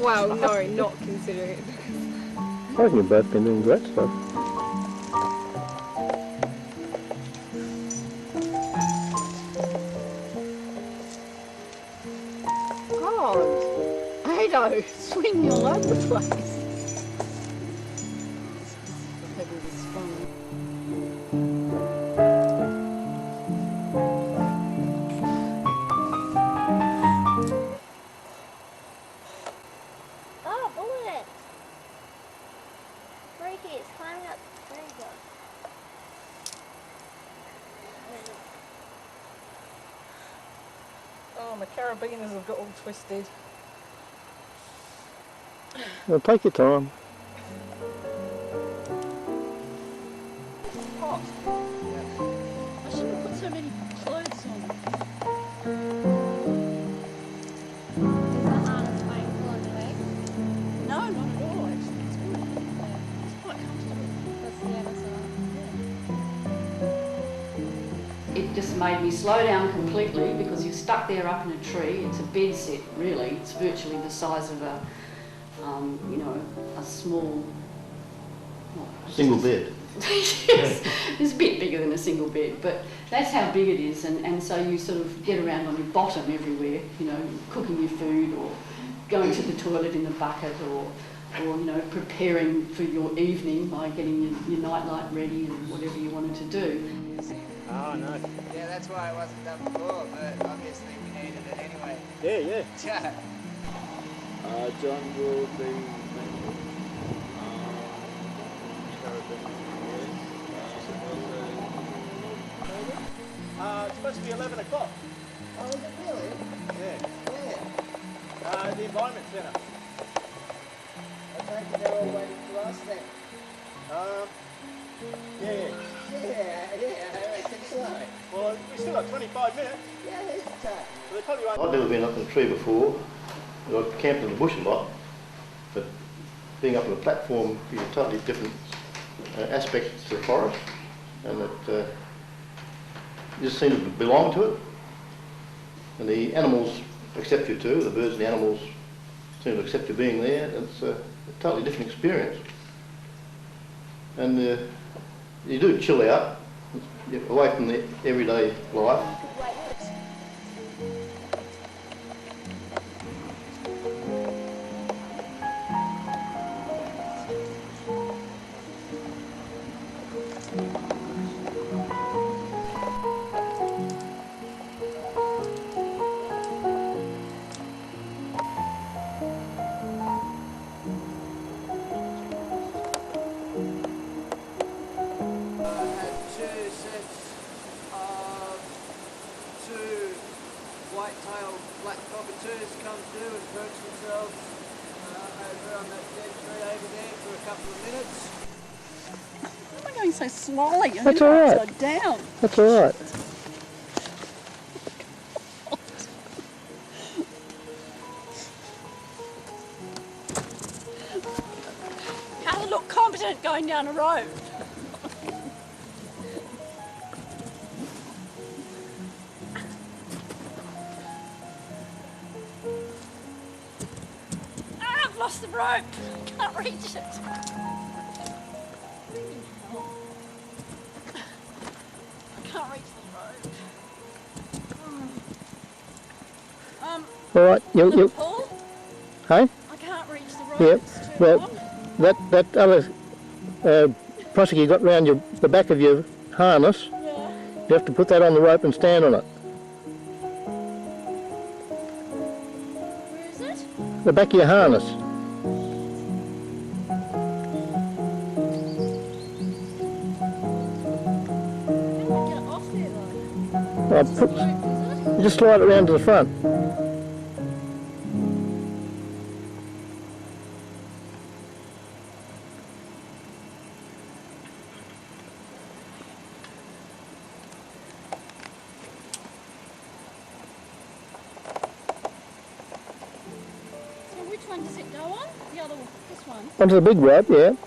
Well, no, not considering it. I think you've both been doing great stuff. God, Ado, swinging all over the place. Oh, bullet! Freaky, it's climbing up. There you go. Oh, my carabiners have got all twisted. Well, take your time. Hot. I shouldn't have put so many clothes on. Is the harness painful on your leg? No, not at all, actually. It's good. It's quite comfortable. That's the other side. It just made me slow down completely because you're stuck there up in a tree. It's a bed set, really. It's virtually the size of a, you know, a small... Single bed. Yes, it's a bit bigger than a single bed, but that's how big it is, and so you sort of get around on your bottom everywhere, you know, cooking your food or going to the toilet in the bucket or you know, preparing for your evening by getting your nightlight ready and whatever you wanted to do. Oh, no. Yeah, that's why it wasn't done before, but obviously we needed it anyway. Yeah. Yeah. John will be It's supposed to be 11 o'clock. Oh, is it really? Yeah. Yeah. The Environment Centre. I take it they're all waiting for us then. Yeah. Yeah, I reckon so. Well, we've still got 25 minutes. Yeah, there's the time. So they probably won't... I've never been up in a tree before. I've camped in the bush a lot, but being up on a platform gives you totally different aspects to the forest, and it you just seem to belong to it. And the animals accept you too. The birds and the animals seem to accept you being there. It's a totally different experience. And you do chill out, away from the everyday life. White-tailed black cockatoos come through and perch themselves over on that dead tree over there for a couple of minutes. Why am I going so slowly? That's all right. Upside down. That's all right. How to look competent going down a road. I've lost the rope. Can't reach it. I can't reach the rope. All right, you. Paul, Hey? I can't reach the rope. Yep. It's too Well, long. that other plastic you got round the back of your harness, Yeah. you have to put that on the rope and stand on it. Where is it? The back of your harness. How do I get it off there though? Put, Rope, is it? just slide it round to the front. one does it go on? The other one, this one. Onto the big rope, yeah. And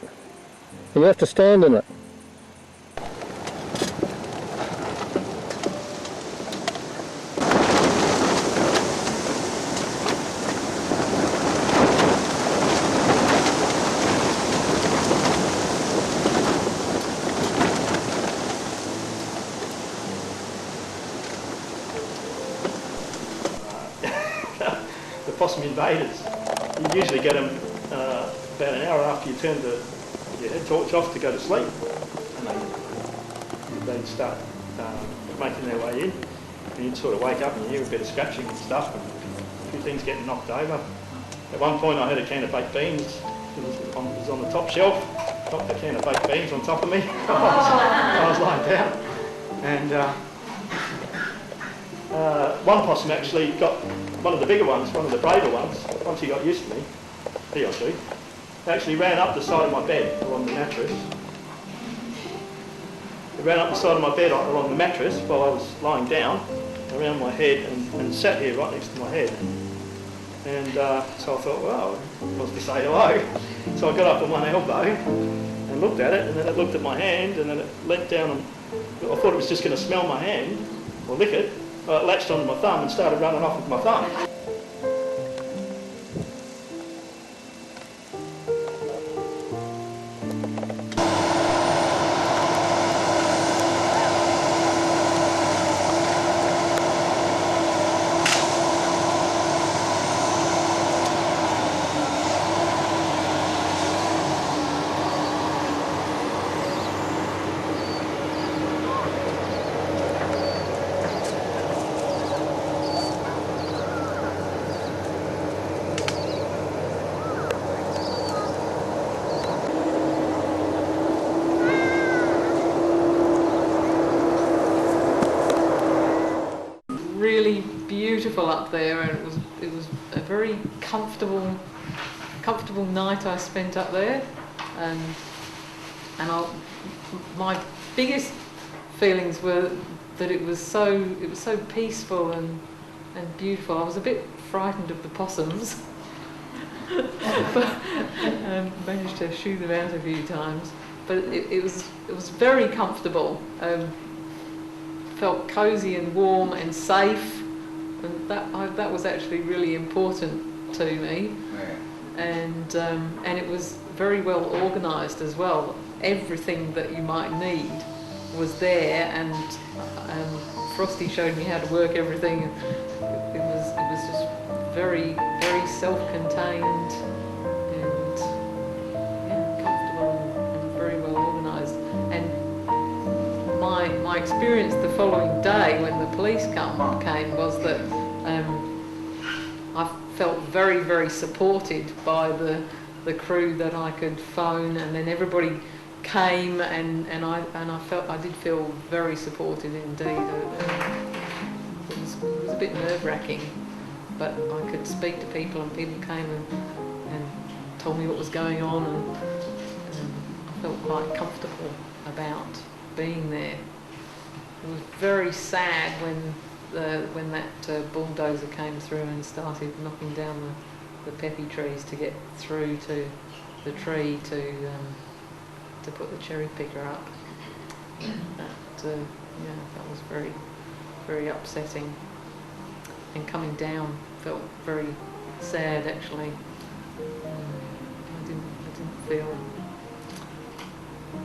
you have to stand in it. The possum invaders. You usually get them about an hour after you turn your head torch off to go to sleep, and they start making their way in, and you'd sort of wake up and you hear a bit of scratching and stuff, and a few things getting knocked over. At one point I had a can of baked beans. It was on the top shelf. Knocked a can of baked beans on top of me. I was lying down, and one possum actually got one of the bigger ones, one of the braver ones. Once he got used to me, he or she, actually ran up the side of my bed along the mattress. It ran up the side of my bed along the mattress while I was lying down, around my head, and sat here right next to my head. And so I thought, well, it wants to say hello. So I got up on one elbow and looked at it, and then it looked at my hand, and then it leant down, and I thought it was just going to smell my hand or lick it. It latched onto my thumb and started running off with my thumb. Really beautiful up there, and it was a very comfortable night I spent up there, and my biggest feelings were that it was so peaceful and beautiful. I was a bit frightened of the possums, but managed to shoo them out a few times. But it was very comfortable. Felt cosy and warm and safe, and that was actually really important to me. And it was very well organised as well. Everything that you might need was there, and Frosty showed me how to work everything. It was just very self-contained and comfortable and very well organised. And my experience the following day when the police came was that I felt very supported by the crew that I could phone, and then everybody came, and I did feel very supported indeed. It was a bit nerve-wracking, but I could speak to people, and people came and told me what was going on, and I felt quite comfortable about being there. It was very sad when that bulldozer came through and started knocking down the peppy trees to get through to the tree to put the cherry picker up. That was very upsetting. And coming down felt very sad actually. I didn't feel.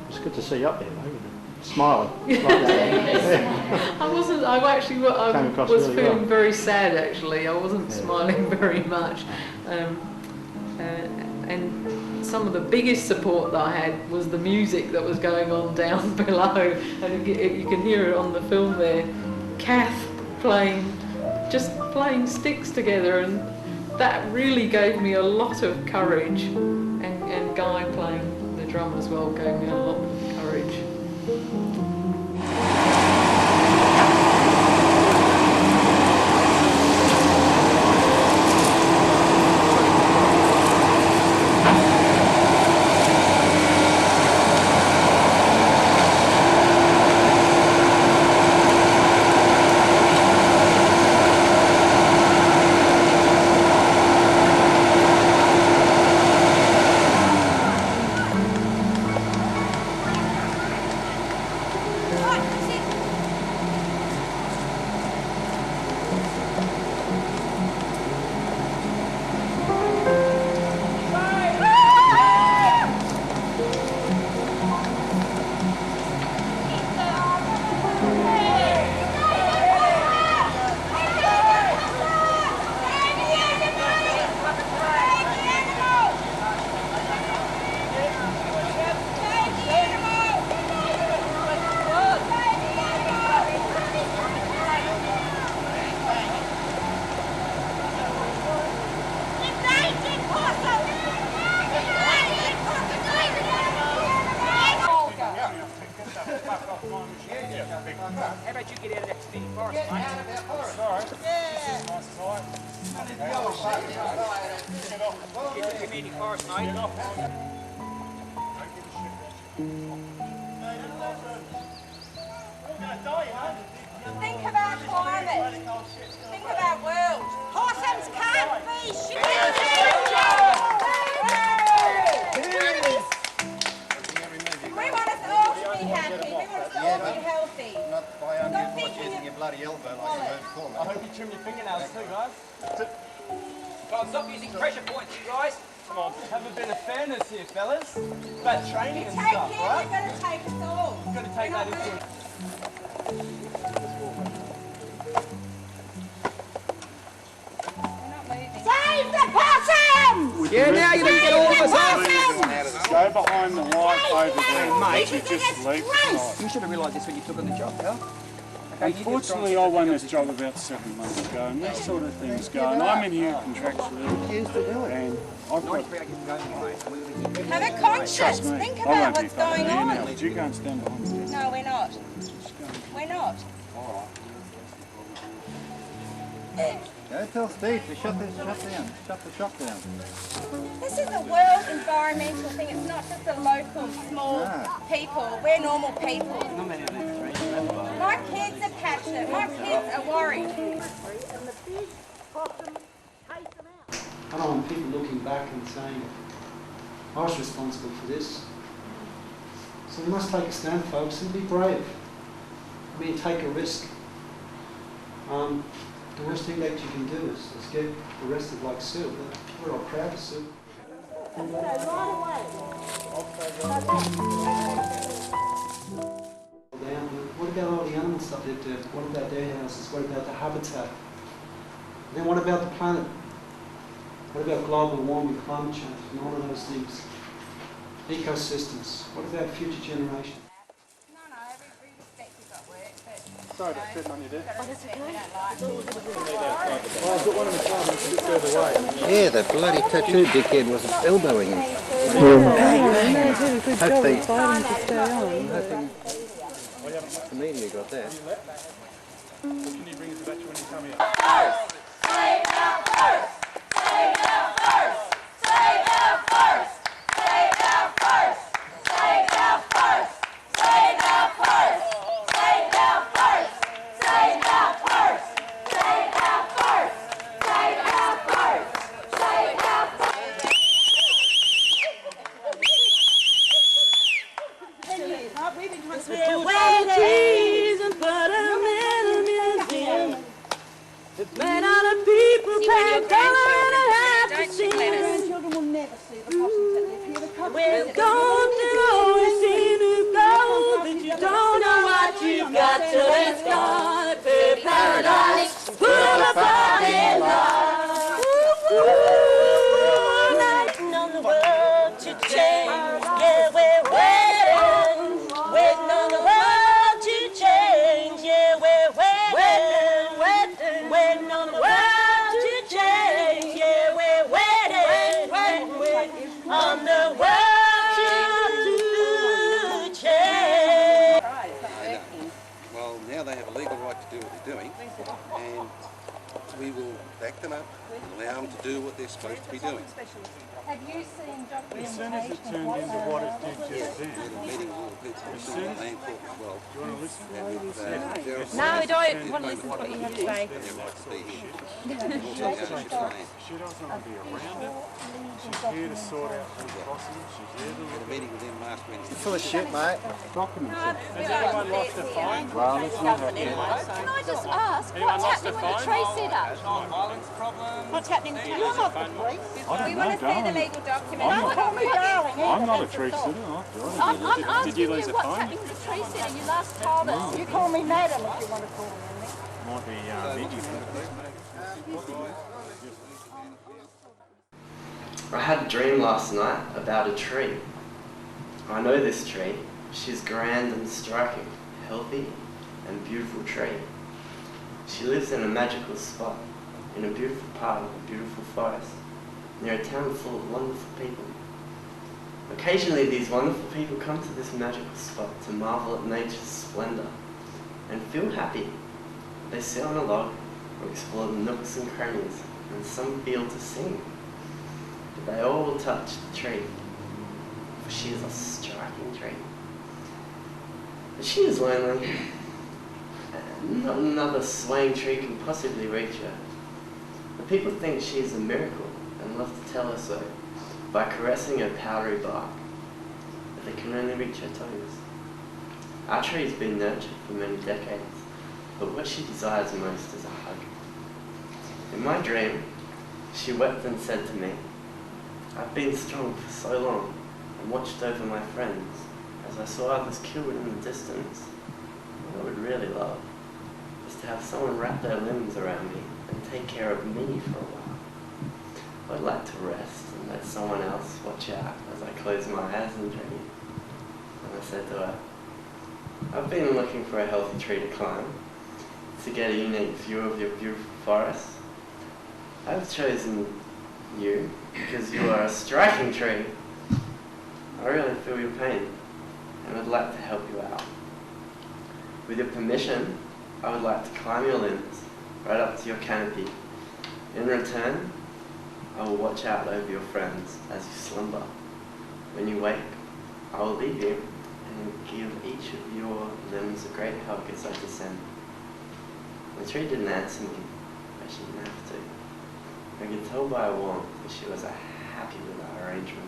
It's good to see you up there, though. Smiling. I wasn't. I actually was really feeling well. very sad. Actually, I wasn't smiling very much. And some of the biggest support that I had was the music that was going on down below, and you can hear it on the film there. Kath just playing sticks together, and that really gave me a lot of courage. And Guy playing the drum as well gave me a lot of courage. Community forest, mate. Think about climate. Think about world. Possums can't be shit. We want us all to be happy. We want us all to be healthy. Not by using your bloody elbow like you heard before. I hope you trim your fingernails too, guys. Come on, stop using pressure points, you guys. Come on, have a bit of fairness here, fellas. About training and stuff, right? You've got to take us all. You've got to take that into it. Save the possums! Yeah, now you didn't get all of us out. Go behind the light over there. Mate, You just leave tonight. you should have realised this when you took on the job, pal. Unfortunately, I won this job about 7 months ago, and this sort of thing's going. I'm in here contractually, and I've got. Have a conscience. Trust me, Think I about won't be what's fucking going here now, on. but you can't stand behind the desk. No, we're not. We're not. Go tell Steve to shut the shop down. This is a world environmental thing. It's not just a local, small people. We're normal people. My kids are passionate. My kids are worried. I don't want people looking back and saying, I was responsible for this. So we must take a stand, folks, and be brave. I mean, take a risk. The worst thing that you can do is get arrested like Sue. We're all proud of Sue. What about all the animals that live there? What about their houses? What about the habitat? Then what about the planet? What about global warming, climate change, and all of those things? Ecosystems. What about future generations? We respect you've got work, but... Sorry about treading on you there. Yeah, that bloody tattoo dickhead was elbowing him. Hope the media got that. Can you bring us back when you come here? We're waiting and put them in a museum. It's made out of people, paint, color, and a happy scene. Children will never see the possums that live here. We're going to always seem to go, but you don't know what you've got till it's gone. Be paradise, put them apart in love. Waiting on the world to change. Yeah, we're waiting, waiting on the world to change. Yeah, we're waiting, waiting on the world to change. Yeah, we're waiting, waiting on the world to change. Well, now they have a legal right to do what they're doing, and we will back them up and allow them to do what they're supposed to be doing. Have you seen As soon as it turned into what it did just then, Meeting all the people who do the land court as well. do you want to listen? No, we don't want to listen to what you have to say. Their right to be here. And also the ownership of land. She doesn't want to be around it. She's here to sort out the crossings. She's here to We had a meeting with them last Wednesday. Full of shit, mate. document it. Has anyone lost a phone? Well, it's not happening. Can I just ask, what's happening with the tree sitter? What's happening with You're not the police. I We don't want to know, see the darling. legal document. I'm Call me darling. I'm not a tree sitter. I'm asking Did you you lose a what's phone? happening with the tree sitter. You last told us. You call me madam if you want to call me. Might be Iggy. I had a dream last night about a tree. I know this tree. She's grand and striking, healthy and beautiful tree. She lives in a magical spot, in a beautiful part of a beautiful forest, near a town full of wonderful people. Occasionally these wonderful people come to this magical spot to marvel at nature's splendor and feel happy. They sit on a log or explore the nooks and crannies, and some feel to sing. But they all will touch the tree, for she is a striking tree. But she is lonely, and not another swaying tree can possibly reach her. The people think she is a miracle, and love to tell her so, by caressing her powdery bark, but they can only reach her toes. Our tree has been nurtured for many decades, but what she desires most is a hug. In my dream, she wept and said to me, I've been strong for so long, and watched over my friends, as I saw others killed in the distance. What I would really love is to have someone wrap their limbs around me and take care of me for a while. I'd like to rest and let someone else watch out as I close my eyes and dream. And I said to her, I've been looking for a healthy tree to climb, to get a unique view of your beautiful forest. I've chosen you because you are a striking tree. I really feel your pain and would like to help you out. With your permission, I would like to climb your limbs right up to your canopy. In return, I will watch out over your friends as you slumber. When you wake, I will leave you and give each of your limbs a great hug as I descend. The tree didn't answer me, but she didn't have to. I could tell by her warmth that she was happy with our arrangement.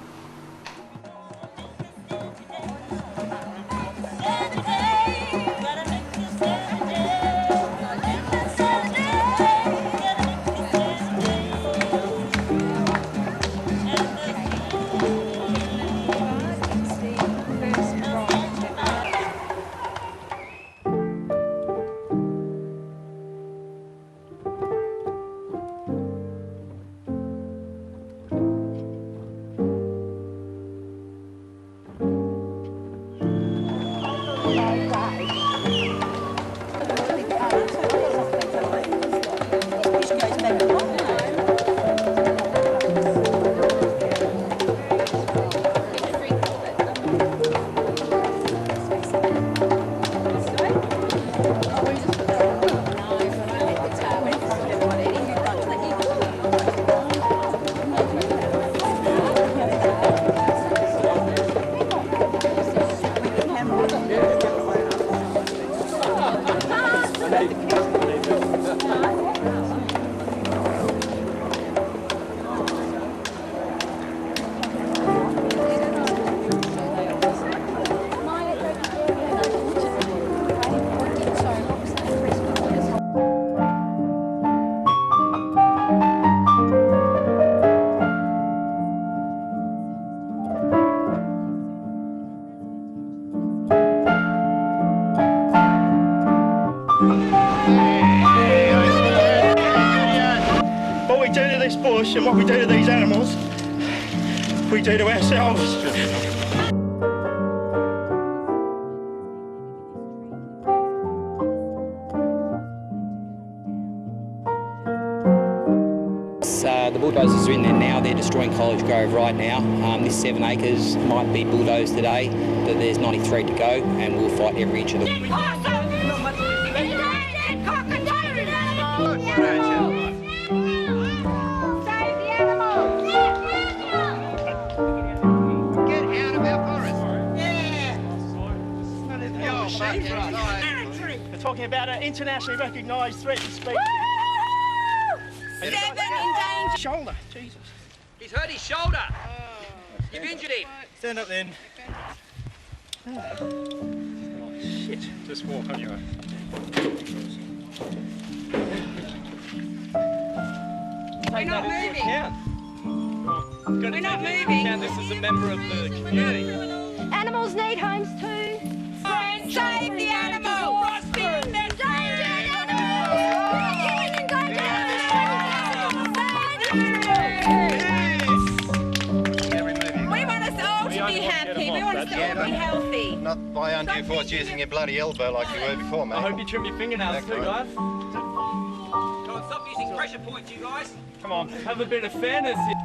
What we do to this bush and what we do to these animals, we do to ourselves. The bulldozers are in there now. They're destroying College Grove right now. This 7 acres might be bulldozed today, but there's 93 to go, and we'll fight every inch of the... We're talking about an internationally recognised threatened species. Shoulder, Jesus. He's hurt his shoulder. You've injured him. Stand up then. Oh, shit. Just walk on your own. We're not moving. We're not moving. This is a member of the community. Animals need homes too. Save the animals! Save the We want us all to be happy. We want us all to be healthy. Not by undue force using your bloody elbow like you were before, mate. I hope you trim your fingernails too, guys. Come on, stop using pressure points, you guys. Come on, have a bit of fairness here.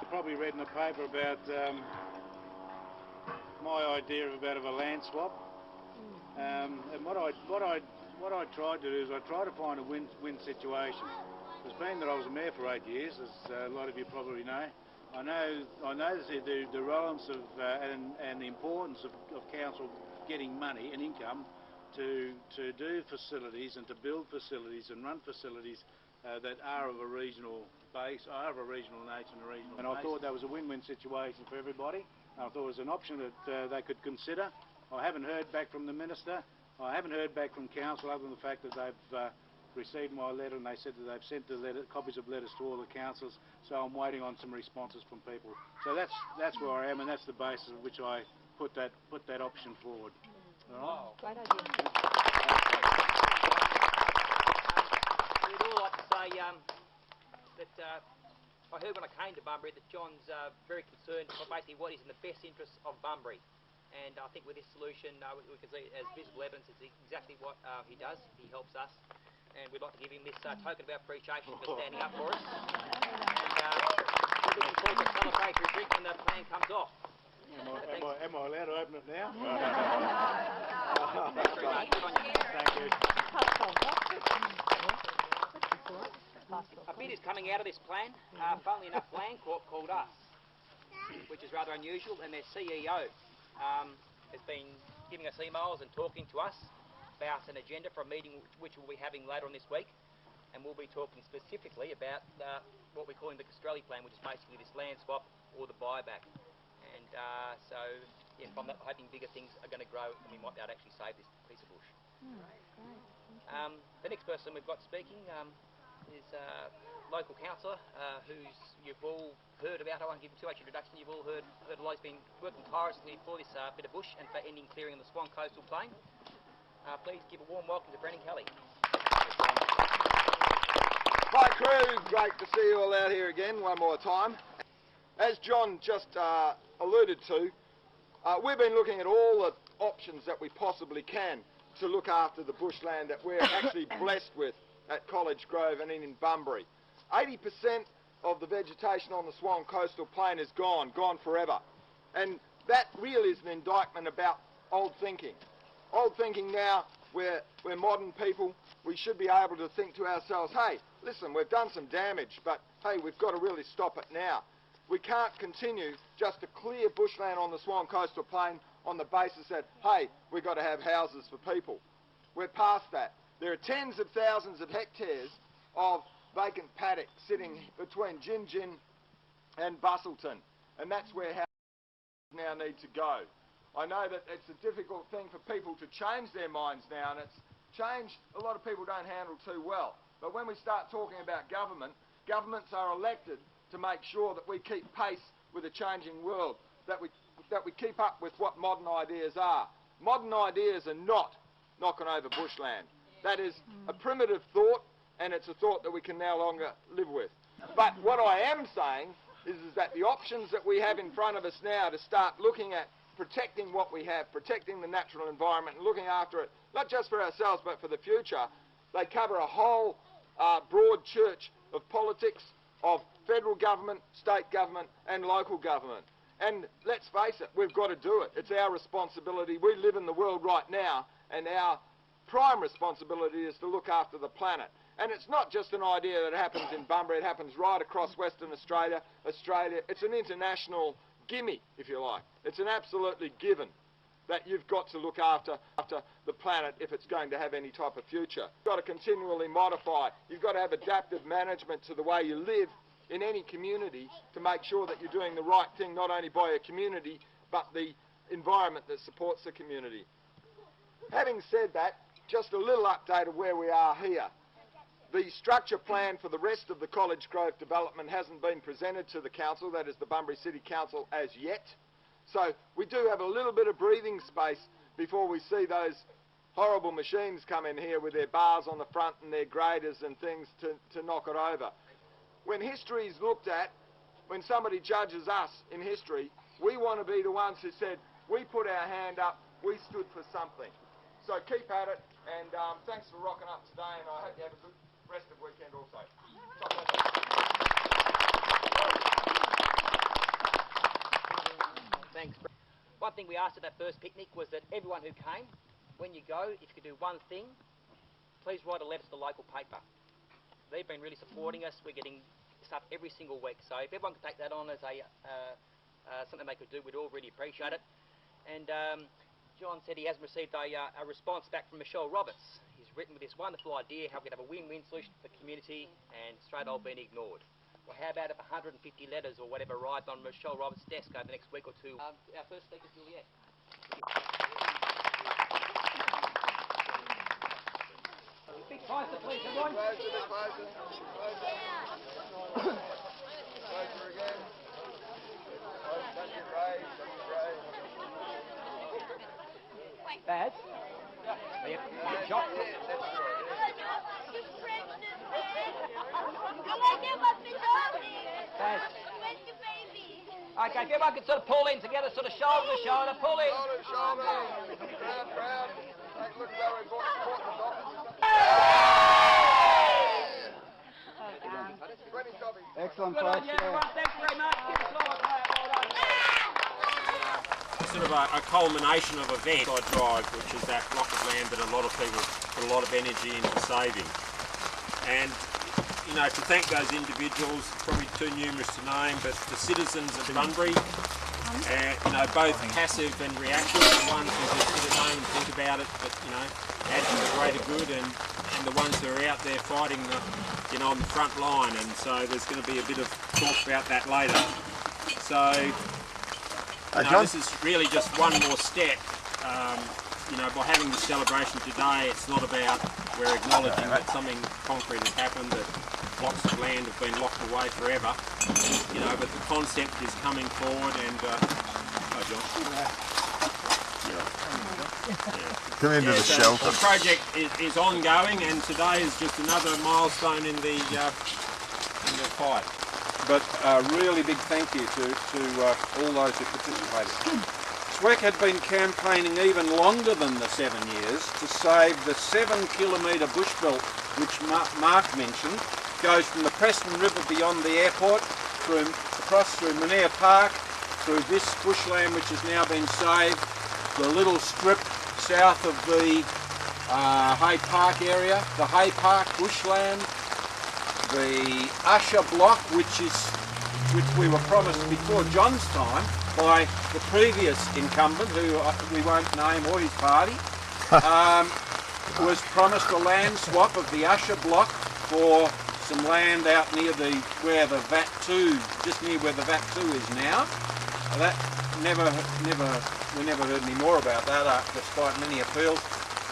Probably read in the paper about my idea of a land swap, and what I tried to do is I tried to find a win-win situation. It's been that I was a mayor for 8 years, as a lot of you probably know. I know the relevance of and the importance of council getting money and income to do facilities and to build facilities and run facilities that are of a regional base, are of a regional nature and a regional basis. I thought that was a win-win situation for everybody. I thought it was an option that they could consider. I haven't heard back from the Minister. I haven't heard back from Council other than the fact that they've received my letter and they said that they've sent copies of letters to all the councils, so I'm waiting on some responses from people. So that's where I am, and that's the basis of which I put that option forward. All right? Great idea. We'd all like to say that I heard when I came to Bunbury that John's very concerned for basically what is in the best interests of Bunbury. And I think with this solution, we can see as visible evidence it's exactly what he does. He helps us. And we'd like to give him this token of our appreciation for standing up for us. And we'll be called a celebratory drink when the plan comes off. Am I allowed to open it now? Thanks very much. Good on you. Thank you. A bid is coming out of this plan. Funnily enough, Landcorp called us, which is rather unusual, and their CEO has been giving us emails and talking to us about an agenda for a meeting which we'll be having later on this week, and we'll be talking specifically about what we're calling the Australia plan, which is basically this land swap or the buyback. And so, yeah, from that, hoping bigger things are going to grow and we might be able to actually save this piece of bush. Great. The next person we've got speaking is a local councillor who's you've all heard about. I won't give him too much introduction. You've all heard a lot. He's been working tirelessly for this bit of bush and for ending clearing on the Swan Coastal Plain. Please give a warm welcome to Brendan Kelly. Hi crew, great to see you all out here again one more time. As John just alluded to, we've been looking at all the options that we possibly can to look after the bushland that we're actually blessed with at College Grove and in Bunbury. 80% of the vegetation on the Swan Coastal Plain is gone forever. And that really is an indictment about old thinking. Old thinking now, we're modern people, we should be able to think to ourselves, hey, listen, we've done some damage, but hey, we've got to really stop it now. We can't continue just to clear bushland on the Swan Coastal Plain on the basis that, hey, we've got to have houses for people. We're past that. There are tens of thousands of hectares of vacant paddock sitting between Gin Gin and Bustleton, and that's where houses now need to go. I know that it's a difficult thing for people to change their minds now, and it's change a lot of people don't handle too well. But when we start talking about government, governments are elected to make sure that we keep pace with a changing world, that we keep up with what modern ideas are. Modern ideas are not knocking over bushland. That is a primitive thought, and it's a thought that we can no longer live with. But what I am saying is that the options that we have in front of us now to start looking at protecting what we have, protecting the natural environment and looking after it, not just for ourselves but for the future, they cover a whole broad church of politics, of federal government, state government and local government. And let's face it, we've got to do it. It's our responsibility. We live in the world right now, and our prime responsibility is to look after the planet. And it's not just an idea that happens in Bunbury, it happens right across Western Australia. It's an international gimme, if you like. It's an absolutely given that you've got to look after the planet if it's going to have any type of future. You've got to continually modify. You've got to have adaptive management to the way you live in any community to make sure that you're doing the right thing, not only by your community, but the environment that supports the community. Having said that, just a little update of where we are here. The structure plan for the rest of the College Grove development hasn't been presented to the council, that is the Bunbury City Council, as yet. So we do have a little bit of breathing space before we see those horrible machines come in here with their bars on the front and their graders and things to knock it over. When history is looked at, when somebody judges us in history, we want to be the ones who said, we put our hand up, we stood for something. So keep at it, and thanks for rocking up today, and I hope you have a good rest of the weekend also. Thanks. One thing we asked at that first picnic was that everyone who came, when you go, if you could do one thing, please write a letter to the local paper. They've been really supporting us. We're getting stuff every single week. So if everyone could take that on as a something they could do, we'd all really appreciate it. And John said he hasn't received a response back from Michelle Roberts. He's written with this wonderful idea how we could have a win-win solution for the community, and straight old being ignored. Well, how about if 150 letters or whatever arrived on Michelle Roberts' desk over the next week or two? Our first speaker is Juliet. Big closer, please, everyone. Closer again. Don't get raised, don't get raised. Bad? Yep. Shot. Okay, if everyone can sort of pull in together, sort of shoulder to shoulder, pull in. Shoulder to shoulder. Round. Take a look at where we're important the doctors. Excellent, Good on you, everyone. Thanks very much. Give us all a clap. Well done. Sort of a culmination of event I drive, which is that block of land that a lot of people put a lot of energy into saving. And you know, to thank those individuals, probably too numerous to name, but the citizens of Bunbury, you know, both passive and reactive, the ones who just sit at home and think about it, but you know, add to the greater good, and the ones that are out there fighting the, you know, on the front line. And so there's going to be a bit of talk about that later. So, you know, this is really just one more step. You know, by having this celebration today, it's not about we're acknowledging that something concrete has happened, that blocks of land have been locked away forever. You know, but the concept is coming forward, and hi John. Come into the shelter. The project is ongoing, and today is just another milestone in the fight. But a really big thank you to all those who participated. SWEC had been campaigning even longer than the 7 years to save the 7-kilometre bushbelt which Mark mentioned. Goes from the Preston River beyond the airport, across through Minear Park, through this bushland which has now been saved, the little strip south of the Hay Park area, the Hay Park bushland, the Usher block, which we were promised before John's time by the previous incumbent, who we won't name, or his party, was promised a land swap of the Usher block for some land out near where the VAT2, just near where the VAT2 is now. That we never heard any more about that, despite many appeals.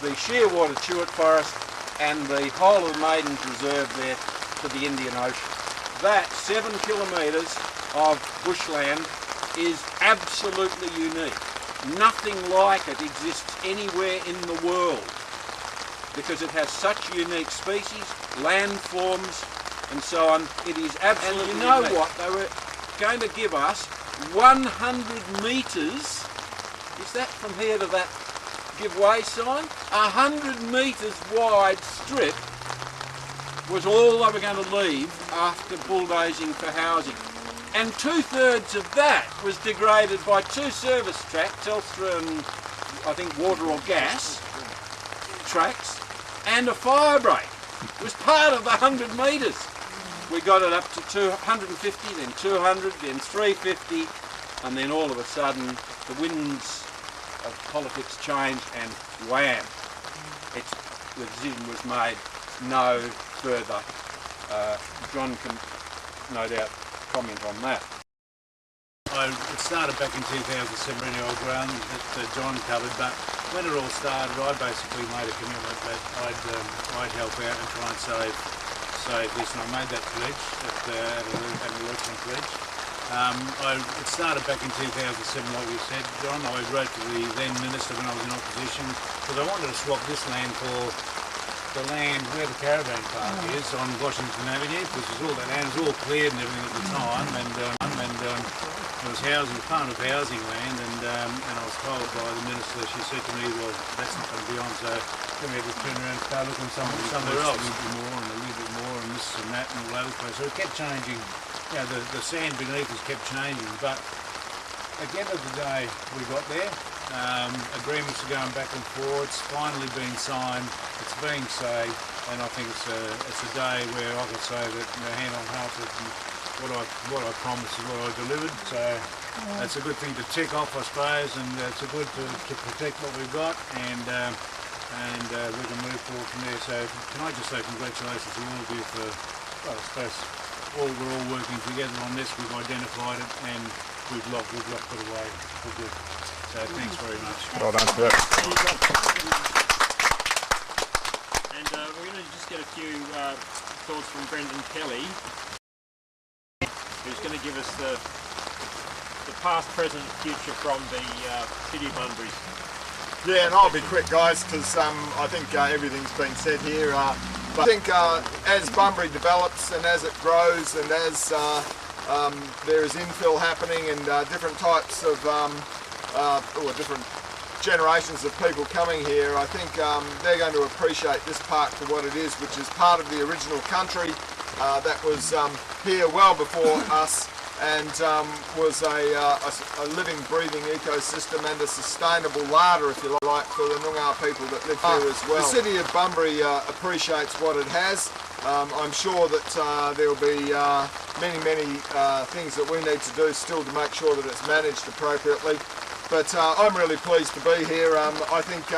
The Shearwater Chewett Forest and the whole of the Maidens Reserve there to the Indian Ocean. That 7 kilometres of bushland is absolutely unique. Nothing like it exists anywhere in the world, because it has such unique species, landforms, and so on. It is absolutely unique. And you know what? They were going to give us 100 metres. Is that from here to that give way sign? 100 metres wide strip was all they were going to leave after bulldozing for housing. And 2/3 of that was degraded by 2 service tracks, Telstra and I think water or gas tracks, and a fire break. was part of the 100 metres. We got it up to 250, then 200, then 350, and then all of a sudden the winds of politics changed and wham! The decision was made, no further. John can no doubt comment on that. It started back in 2007 in the old ground that John covered, but when it all started I basically made a commitment that I'd help out and try and save this, and I made that pledge at an election pledge. It started back in 2007 like you said, John. I wrote to the then Minister when I was in opposition because I wanted to swap this land for the land where the caravan park is on Washington Avenue, because all that land was all cleared and everything at the time, and it was housing, part of housing land, and I was told by the minister, she said to me, well, that's not going to be on, so then we had to turn around and start looking somewhere else. A little bit more and this and that and all over the place. So it kept changing, you know, the sand beneath us kept changing, but at the end of the day we got there. Agreements are going back and forth, it's finally been signed, it's being saved, and I think it's a day where I can say that, you know, hand on heart, that what I promised is what I delivered. So that's a good thing to tick off, I suppose, and it's a good to protect what we've got, and we can move forward from there. So can I just say congratulations to all of you for, well, I suppose we're all working together on this. We've identified it and we've locked it away for good. So thanks very much. Well done, sir. And we're going to just get a few thoughts from Brendan Kelly, who's going to give us the past, present, future from the City of Bunbury. Yeah, and I'll be quick, guys, because I think everything's been said here. But I think as Bunbury develops and as it grows and as there is infill happening and different types of or different generations of people coming here, I think they're going to appreciate this park for what it is, which is part of the original country that was here well before us, and was a living, breathing ecosystem and a sustainable larder, if you like, for the Noongar people that live here as well. The City of Bunbury appreciates what it has. I'm sure that there will be many things that we need to do still to make sure that it's managed appropriately. But I'm really pleased to be here. I think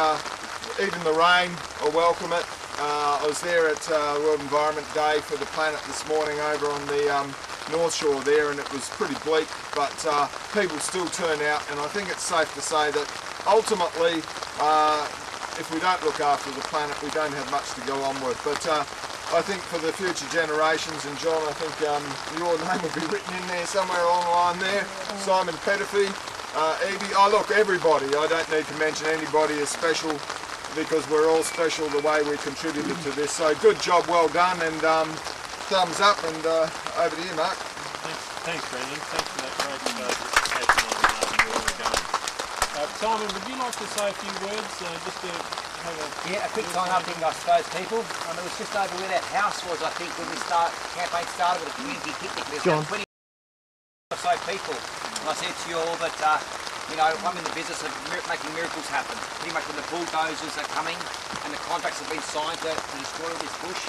even the rain will welcome it. I was there at World Environment Day for the planet this morning over on the North Shore there, and it was pretty bleak, but people still turn out, and I think it's safe to say that ultimately if we don't look after the planet, we don't have much to go on with. But I think for the future generations, and John, I think your name will be written in there somewhere along the line there, Simon Pettifee, Evie, look, everybody, I don't need to mention anybody as special, because we're all special the way we contributed to this. So good job, well done, and thumbs up, and over to you, Mark. Thanks, Brendan. Thanks for that great presentation on where we're going. Simon, would you like to say a few words, just to have a quick sign up thing, I suppose, people. It was just over where that house was, I think, when the campaign started with a community picnic. There's about 20 or so people. And I said to you all that, you know, I'm in the business of making miracles happen. Pretty much when the bulldozers are coming and the contracts have been signed to destroy all this bush,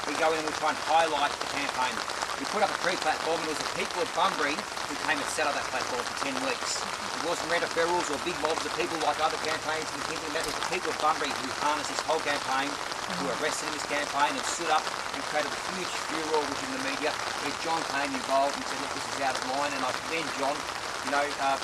we go in and we try and highlight the campaign. We put up a tree platform, and it was the people of Bunbury who came and set up that platform for 10 weeks. It wasn't rent-a-ferals or big mobs of people like other campaigns and thinking that. It was the people of Bunbury who harnessed this whole campaign, who were arrested in this campaign and stood up and created a huge furore within the media, where John came involved and said, look, this is out of line, and I commend John, have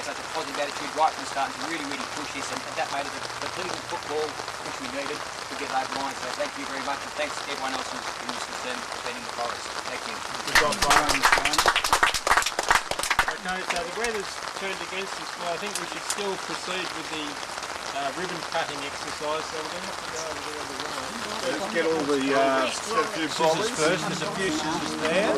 such a positive attitude right from the start to really push this, and that made it the political football which we needed to get over the line. So thank you very much, and thanks to everyone else who's in this concern for defending the forest. Thank you. Good job, Brian. Okay, so the weather's turned against us, but I think we should still proceed with the ribbon cutting exercise. So we're going to have to go over there on the line. Let's get all the scissors first. There's a few scissors there.